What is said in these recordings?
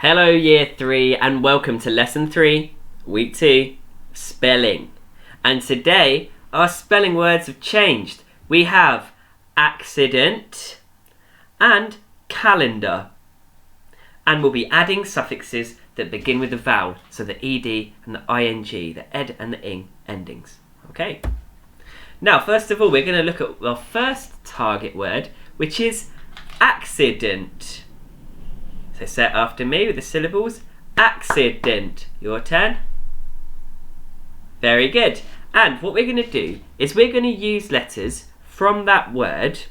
Hello Year 3 and welcome to Lesson 3, Week 2, Spelling. And today our spelling words have changed. We have accident and calendar. And we'll be adding suffixes that begin with a vowel, so the ed and the ing, the ed and the ing endings. Okay. Now first of all we're going to look at our first target word, which is accident. So say it after me with the syllables. Accident. Your turn. Very good. And what we're going to do is we're going to use letters from that word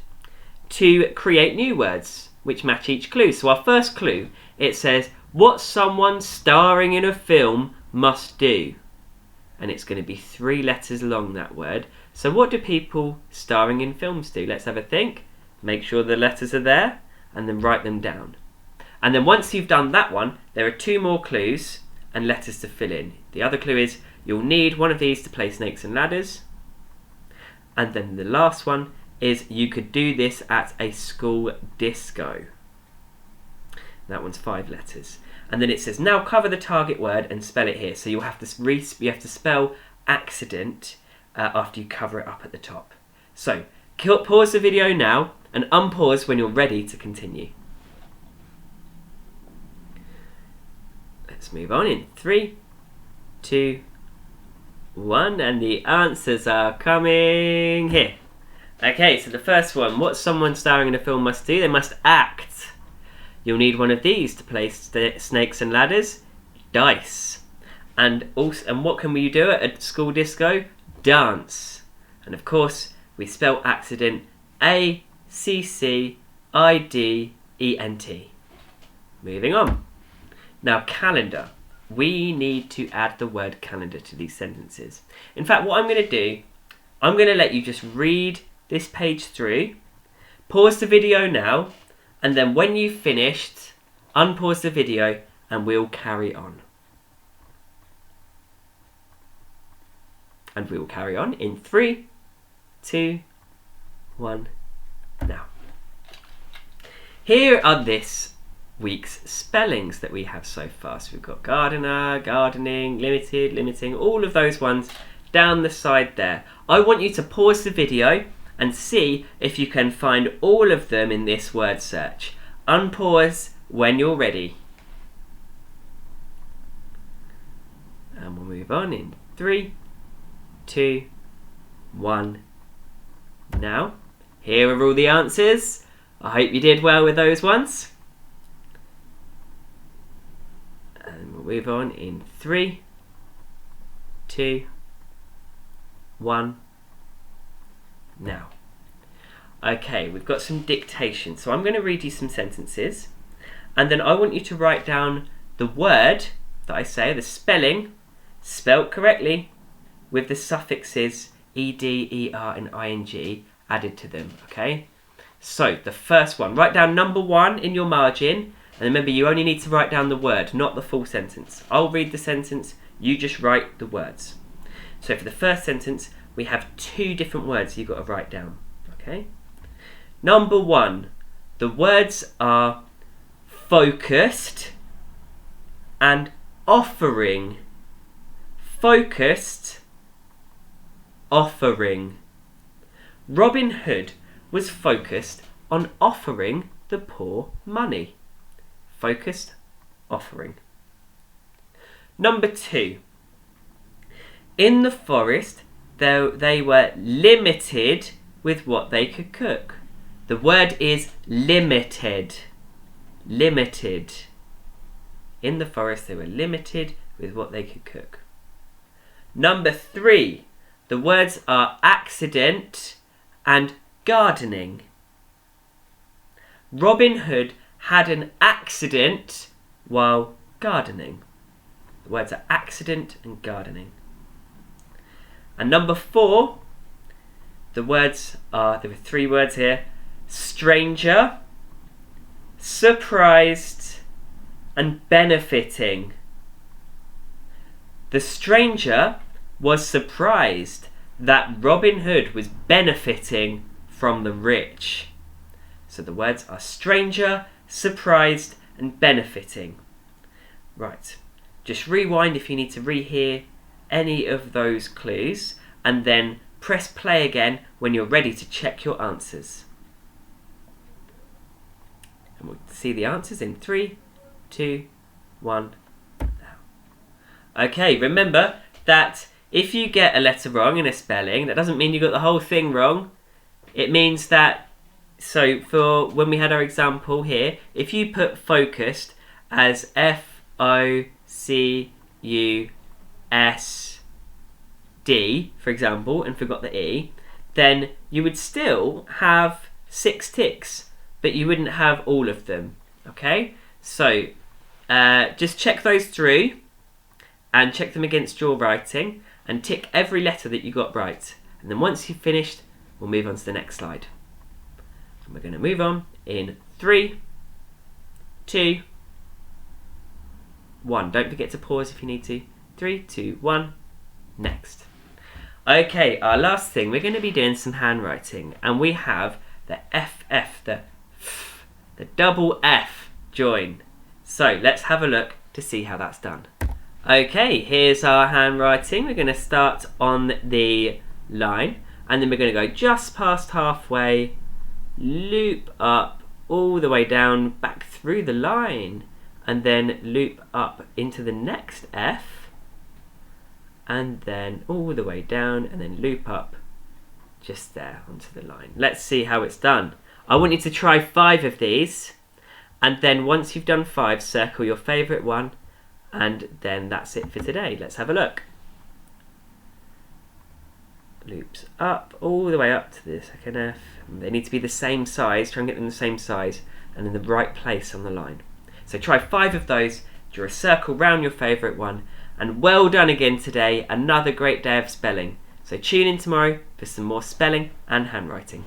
to create new words which match each clue. So our first clue, it says, what someone starring in a film must do. And it's going to be 3 letters long, that word. So what do people starring in films do? Let's have a think. Make sure the letters are there and then write them down. And then once you've done that one, there are 2 more clues and letters to fill in. The other clue is you'll need one of these to play snakes and ladders. And then the last one is you could do this at a school disco. That one's 5 letters. And then it says, now cover the target word and spell it here. So you'll have to spell accident after you cover it up at the top. So pause the video now and unpause when you're ready to continue. Let's move on in 3, 2, 1, and the answers are coming here. Okay, so the first one, what someone starring in a film must do, they must act. You'll need one of these to play snakes and ladders, dice. And what can we do at a school disco? Dance. And of course, we spell accident A-C-C-I-D-E-N-T. Moving on. Now, calendar. We need to add the word calendar to these sentences. In fact, what I'm going to do, I'm going to let you just read this page through, pause the video now, and then when you've finished, unpause the video and we'll carry on. And we will carry on in 3, 2, 1, now. Here are this week's spellings that we have so far. So we've got gardener, gardening, limited, limiting, all of those ones down the side there. I want you to pause the video and see if you can find all of them in this word search. Unpause when you're ready. And we'll move on in 3, 2, 1, now. Here are all the answers. I hope you did well with those ones. And we'll move on in 3, 2, 1, now. Okay, we've got some dictation. So I'm going to read you some sentences. And then I want you to write down the word that I say, the spelling, spelt correctly, with the suffixes ed, er, and ing added to them, okay? So the first one, write down number 1 in your margin. And remember, you only need to write down the word, not the full sentence. I'll read the sentence, you just write the words. So for the first sentence, we have 2 different words you've got to write down, okay? Number 1, the words are focused and offering. Focused, offering. Robin Hood was focused on offering the poor money. Focused, offering. Number 2. In the forest, they were limited with what they could cook. The word is limited. Limited. In the forest, they were limited with what they could cook. Number 3. The words are accident and gardening. Robin Hood had an accident while gardening. The words are accident and gardening. And number 4, there were 3 words here, stranger, surprised, and benefiting. The stranger was surprised that Robin Hood was benefiting from the rich. So the words are stranger, surprised, and benefiting. Right, just rewind if you need to rehear any of those clues, and then press play again when you're ready to check your answers. And we'll see the answers in 3, 2, 1, now. Okay, remember that if you get a letter wrong in a spelling, that doesn't mean you got the whole thing wrong. It means that, so for when we had our example here, if you put focused as FOCUSD, for example, and forgot the E, then you would still have 6 ticks, but you wouldn't have all of them. Okay, so just check those through and check them against your writing and tick every letter that you got right. And then once you've finished, we'll move on to the next slide. And we're going to move on in 3, 2, 1. Don't forget to pause if you need to. 3, 2, 1, next. Okay, our last thing, we're going to be doing some handwriting, and we have the FF, the F, the double F join. So let's have a look to see how that's done. Okay, here's our handwriting. We're going to start on the line, and then we're going to go just past halfway, loop up all the way down back through the line, and then loop up into the next F, and then all the way down, and then loop up just there onto the line. Let's see how it's done. I want you to try 5 of these, and then once you've done 5, circle your favourite one, and then that's it for today. Let's have a look. Loops up, all the way up to the second F. They need to be the same size, try and get them the same size, and in the right place on the line. So try 5 of those, draw a circle round your favourite one, and well done again today, another great day of spelling. So tune in tomorrow for some more spelling and handwriting.